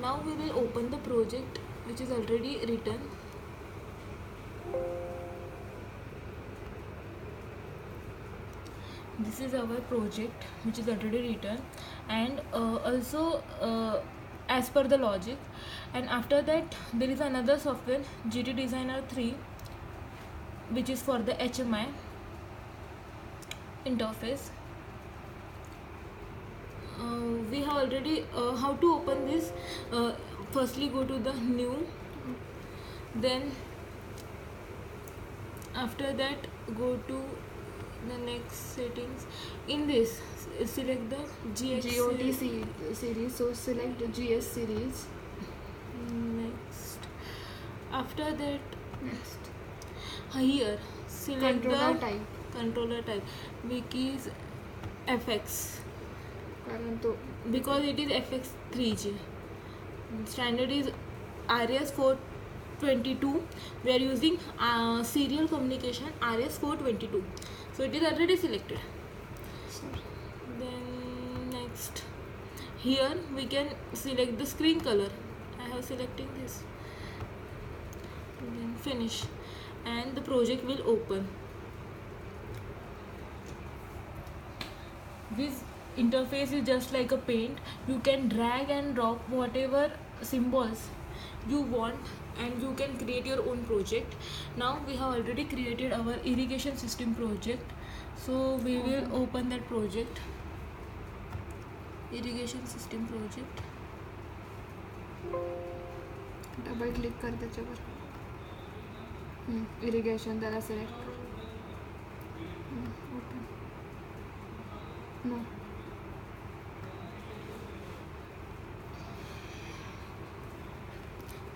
Now we will open the project which is already written. This is our project which is already written, and also as per the logic. And after that there is another software, GT Designer 3, which is for the HMI interface. We have already how to open this. Firstly go to the new, then after that go to the next settings. In this select the GOT series, so select GS series. Next, after that Next, here select controller the type. controller type, which is FX, कारण तो because it is FX3G. Standard is RS422. We are using serial communication RS422, so it is already selected. Then next, here we can select the screen color. I have selecting this. Then finish, and the project will open. This interface is just like a paint. You can drag and drop whatever symbols you want, and you can create your own project. Now we have already created our irrigation system project, so we will open that project. Irrigation system project. Double click कर त्याच्यावर. Irrigation त्याला select कर. Open. No.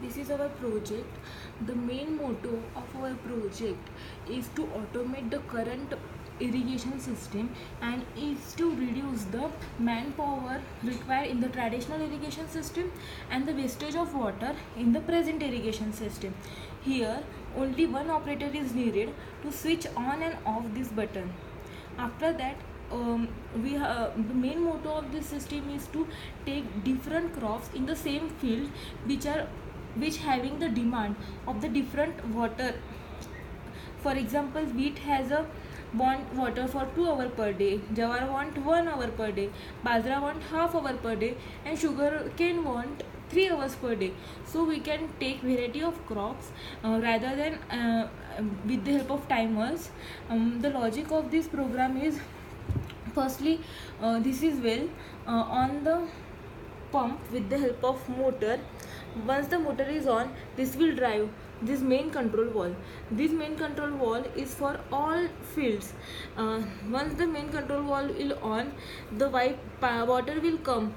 This is our project. The main motto of our project is to automate the current irrigation system, and is to reduce the manpower required in the traditional irrigation system and the wastage of water in the present irrigation system. Here only one operator is needed to switch on and off this button. After that, the main motto of this system is to take different crops in the same field which having the demand of the different water. For example, wheat has a want water for 2 hours per day, jawar want 1 hour per day, bajra want half hour per day, and sugar cane want 3 hours per day. So we can take variety of crops rather than with the help of timers. The logic of this program is, firstly, this is well on the pump with the help of motor. Once the motor is on, this will drive this main control valve. This main control valve is for all fields. Once the main control valve is on, the water will come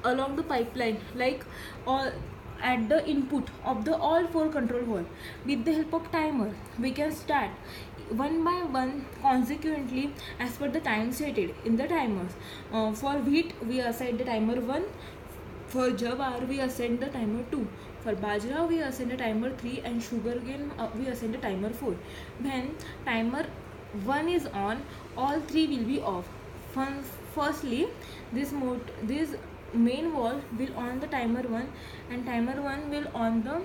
along the pipeline, like all at the input of the all 4 control valve. With the help of timer, we can start one by one consequently as per the time stated in the timers. For wheat we assign the timer 1, for jawar we assign the timer 2, for bajra we assign the timer 3, and sugarcane we assign the timer 4. When timer 1 is on, all 3 will be off. Firstly, this main valve will on the timer 1, and timer 1 will on the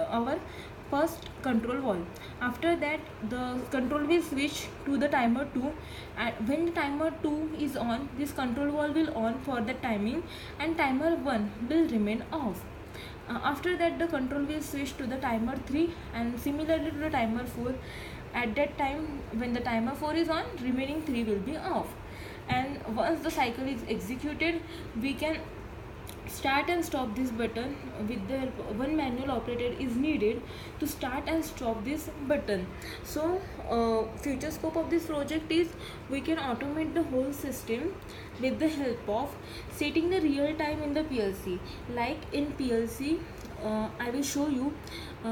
our first control valve. After that, the control will switch to the timer 2, and when the timer 2 is on, this control valve will on for the timing, and timer 1 will remain off. After that, the control will switch to the timer 3, and similarly to the timer 4. At that time, when the timer 4 is on, remaining 3 will be off. And once the cycle is executed, we can start and stop this button. With the one manual operator is needed to start and stop this button. So future scope of this project is we can automate the whole system with the help of setting the real time in the PLC. Like in PLC, I will show you.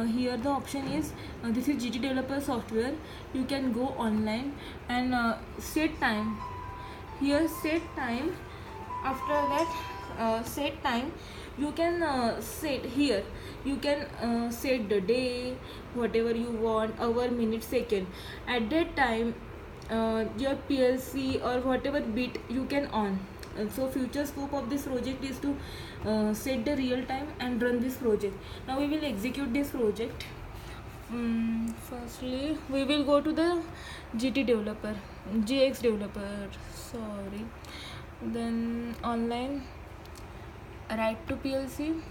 Here the option is this is GT developer software. You can go online and set time. Here set time. After that, set time, you can set here. You can set the day, whatever you want, hour, minute, second. At that time, your PLC or whatever bit you can on. And so future scope of this project is to set the real time and run this project. Now we will execute this project. Firstly we will go to the GX developer, sorry, then online, write to PLC.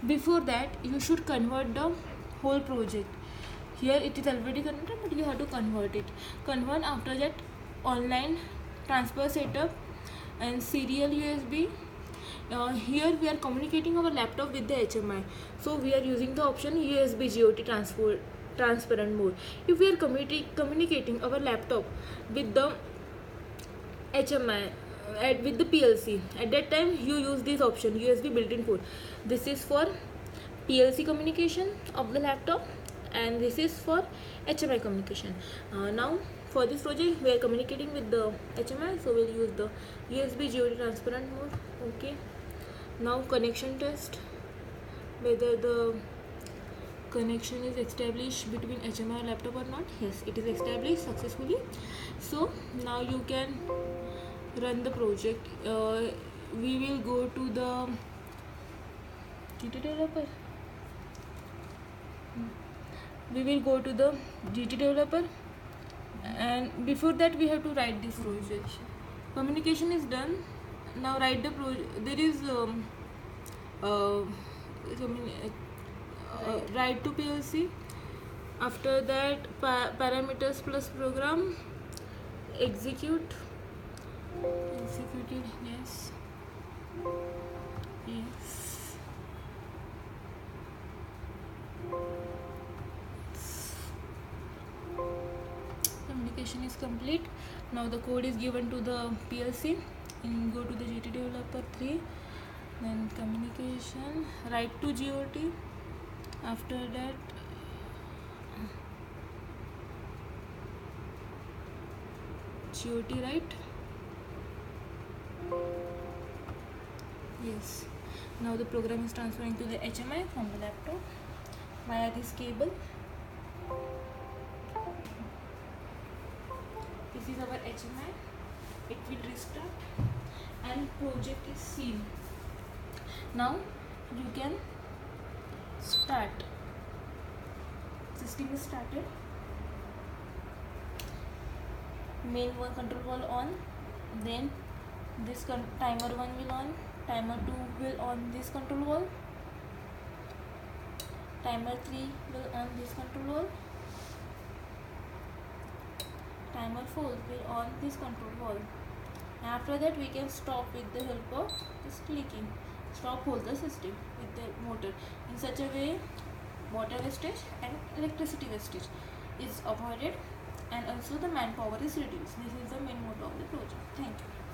Before that you should convert the whole project. Here it is already converted, but you have to convert after that. Online transfer setup and serial USB. Here we are communicating our laptop with the HMI, so we are using the option USB GOT transparent mode. If we are communicating our laptop with the HMI with the PLC, at that time you use this option USB built-in port. This is for PLC communication of the laptop, and this is for HMI communication. Now for this project we are communicating with the HMI, so we'll use the USB GOT transparent mode. Okay, now connection test, whether the connection is established between HMI and laptop or not. Yes, it is established successfully. So now you can run the project. We will go to the GT developer. We will go to the GT developer, and before that we have to write this project. Communication is done. Now write the project. There is write to PLC. After that parameters plus program, executed. Yes. Communication is complete. Now the code is given to the PLC, and go to the GT developer 3, then communication, write to GOT. After that GOT write. Yes, now the program is transferring to the HMI from the laptop via this cable. This is our HMI. It will restart and project is seen. Now you can start. System is started. Main one control wall on, then this timer 1 will on, timer 2 will on this control wall, timer 3 will on this control wall, timer 4 will on this control wall. After that we can stop with the help of this clicking. Stop hold the system with the motor. In such a way water wastage and electricity wastage is avoided, and also the manpower is reduced. This is the main motto of the project. Thank you.